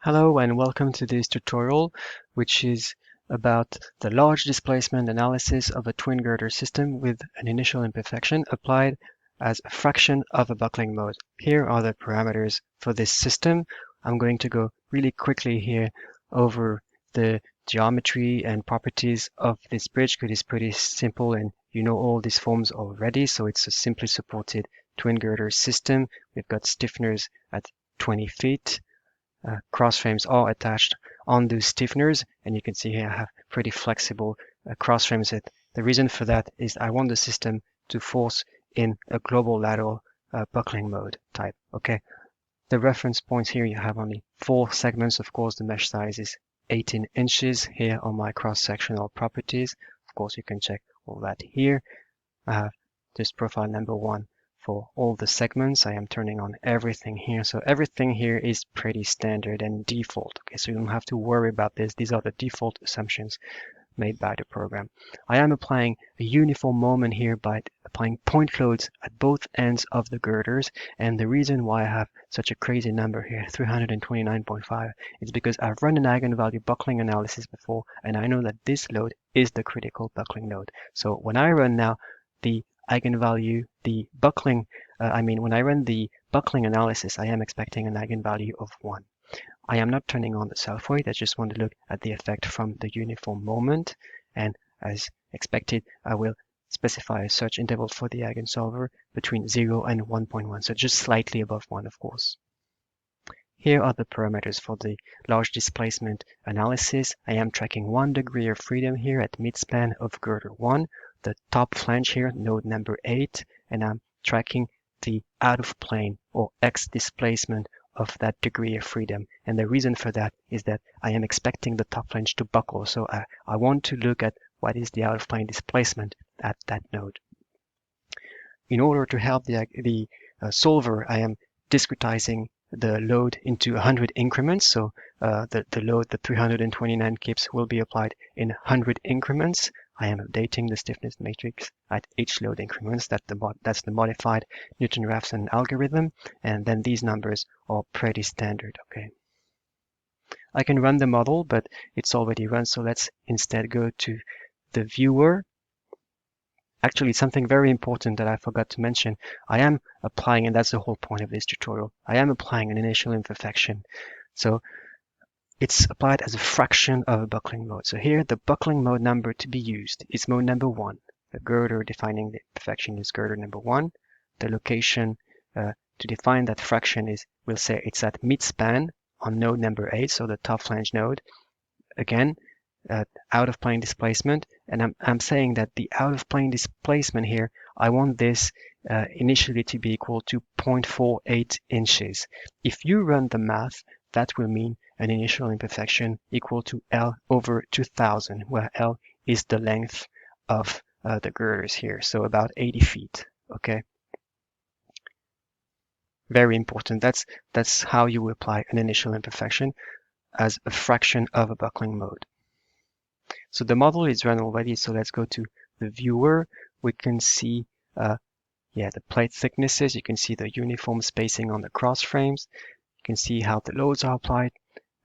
Hello and welcome to this tutorial, which is about the large displacement analysis of a twin girder system with an initial imperfection applied as a fraction of a buckling mode. Here are the parameters for this system. I'm going to go really quickly here over the geometry and properties of this bridge because it's pretty simple and you know all these forms already. So it's a simply supported twin girder system. We've got stiffeners at 20 feet. Cross frames are attached on those stiffeners, and you can see here I have pretty flexible cross frames. The reason for that is I want the system to force in a global lateral buckling mode type. Okay, the reference points here, you have only 4 segments. Of course, the mesh size is 18 inches. Here are my cross-sectional properties. Of course, you can check all that here. I have this profile number 1 for all the segments. I am turning on everything here. So everything here is pretty standard and default. Okay, so you don't have to worry about this. These are the default assumptions made by the program. I am applying a uniform moment here by applying point loads at both ends of the girders. And the reason why I have such a crazy number here, 329.5, is because I've run an eigenvalue buckling analysis before, and I know that this load is the critical buckling load. So when I run now the eigenvalue, the buckling, when I run the buckling analysis, I am expecting an eigenvalue of 1. I am not turning on the self-weight. I just want to look at the effect from the uniform moment. And as expected, I will specify a search interval for the eigensolver between 0 and 1.1. So just slightly above 1, of course. Here are the parameters for the large displacement analysis. I am tracking 1 degree of freedom here at midspan of girder 1. The top flange here, node number 8, and I'm tracking the out of plane or X displacement of that degree of freedom. And the reason for that is that I am expecting the top flange to buckle. So I want to look at what is the out of plane displacement at that node. In order to help the solver, I am discretizing the load into 100 increments. So the load, the 329 kips, will be applied in 100 increments. I am updating the stiffness matrix at each load increments. That's the modified Newton-Raphson algorithm. And then these numbers are pretty standard. Okay. I can run the model, but it's already run. So let's instead go to the viewer. Actually, something very important that I forgot to mention, I am applying, and that's the whole point of this tutorial, I am applying an initial imperfection. So it's applied as a fraction of a buckling mode. So here, the buckling mode number to be used is mode number 1. The girder defining the imperfection is girder number 1. The location to define that fraction is, we'll say it's at midspan on node number 8, so the top flange node. Again, out of plane displacement, and I'm saying that the out of plane displacement here, I want this initially to be equal to 0.48 inches. If you run the math, that will mean an initial imperfection equal to L over 2000, where L is the length of the girders here, so about 80 feet. Okay, very important. That's how you apply an initial imperfection as a fraction of a buckling mode. So the model is run already, so let's go to the viewer. We can see the plate thicknesses. You can see the uniform spacing on the cross frames. You can see how the loads are applied.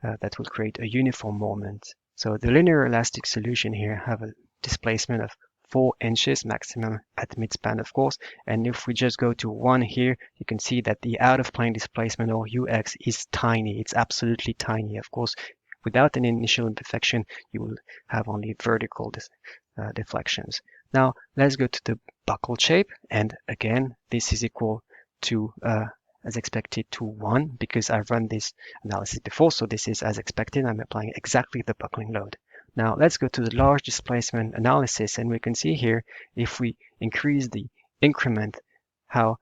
That will create a uniform moment. So the linear elastic solution here have a displacement of 4 inches maximum at midspan, of course. And if we just go to 1 here, you can see that the out of plane displacement, or UX, is tiny. It's absolutely tiny. Of course, without an initial imperfection, you will have only vertical deflections. Now, let's go to the buckle shape. And again, this is equal to, as expected, to 1, because I've run this analysis before. So this is as expected. I'm applying exactly the buckling load. Now, let's go to the large displacement analysis. And we can see here, if we increase the increment, how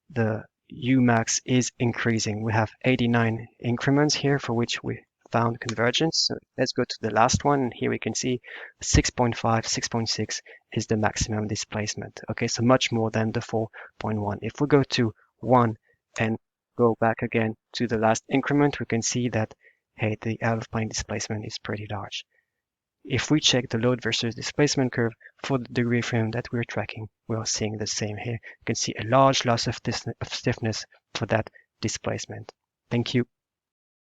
the Umax is increasing. We have 89 increments here for which we found convergence. So let's go to the last one, and here we can see 6.5, 6.6 is the maximum displacement. Okay, so much more than the 4.1. If we go to 1 and go back again to the last increment, we can see that, hey, the out of plane displacement is pretty large. If we check the load versus displacement curve for the degree frame that we're tracking, we're seeing the same here. You can see a large loss of stiffness for that displacement. Thank you.